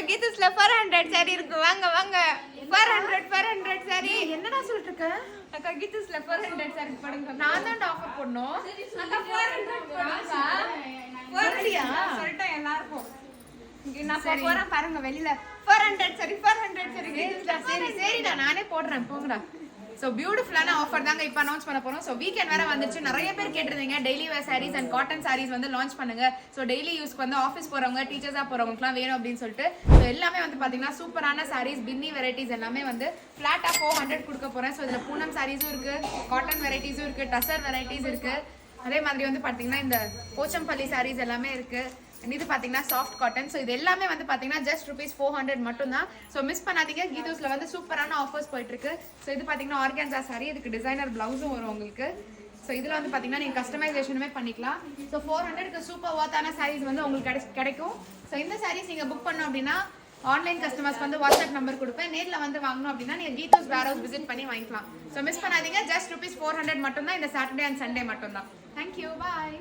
கீதுஸ்ல 400 saree இருக்கு வாங்க வாங்க 400 saree என்னடா சொல்லிட்டு இருக்க அக்கா கீதுஸ்ல 400 saree போடுங்க நான் தான் ஆஃபர் பண்ணோம் அக்கா 400 போடுங்க சொல்றியா சொல்லிட்டேன் எல்லாருக்கும் நான் போறேன் பாருங்க வெளியில 400 saree சரிடா நானே போடுறேன் போங்கடா ஸோ பியூட்டிஃபுல்லான ஆஃபர் தாங்க இப்போ அனௌன்ஸ் பண்ண போறோம் ஸோ வீக்கெண்ட் வேற வந்துச்சு நிறைய பேர் கேட்டிருந்தீங்க daily wear saris and cotton saris வந்து லான்ச் பண்ணுங்க ஸோ டெய்லி யூஸ்க்கு வந்து ஆஃபீஸ் போறவங்க டீச்சர்ஸாக போறவங்களுக்குலாம் வேணும் அப்படின்னு சொல்லிட்டு ஸோ எல்லாமே வந்து பார்த்தீங்கன்னா சூப்பரான சாரீஸ் பின்னி வெரைட்டிஸ் எல்லாமே வந்து ஃபிளாட்டாக 400 கொடுக்க போறேன் ஸோ இதில் பூனம் சாரீஸும் இருக்கு காட்டன் வெரைட்டிஸும் இருக்கு டசர் வெரைட்டிஸ் இருக்கு அதே மாதிரி வந்து பார்த்தீங்கன்னா இந்த போச்சம்பள்ளி சாரீஸ் எல்லாமே இருக்கு இது பார்த்தீங்கன்னா சாஃப்ட் காட்டன் ஸோ இது எல்லாமே வந்து பார்த்தீங்கன்னா ஜஸ்ட் ₹400 மட்டும் தான் ஸோ மிஸ் பண்ணாதீங்க கீதூஸ்ல வந்து சூப்பரான ஆஃபர்ஸ் போயிட்டு இருக்கு ஸோ இது பார்த்தீங்கன்னா ஆர்கான்சா சாரி இதுக்கு டிசைனர் பிளவுஸும் வரும் உங்களுக்கு ஸோ இதில் வந்து பார்த்தீங்கன்னா நீங்கள் கஸ்டமைசேஷனுமே பண்ணிக்கலாம் ஸோ 400க்கு சூப்பர் ஒர்த்தான சாரீஸ் வந்து உங்களுக்கு கிடைக்கும் ஸோ இந்த சாரீஸ் நீங்கள் புக் பண்ணோம் அப்படின்னா ஆன்லைன் கஸ்டமர்ஸ் வந்து வாட்ஸ்அப் நம்பர் கொடுப்பேன் நேரில் வந்து வாங்கணும் அப்படின்னா நீங்கள் கீதூஸ் வேர் ஹவுஸ் விசிட் பண்ணி வாங்கிக்கலாம் ஸோ மிஸ் பண்ணாதீங்க ஜஸ்ட் ₹400 மட்டும் தான் இந்த சாட்டர்டே அண்ட் சண்டே மட்டும் தான் தேங்க்யூ பாய்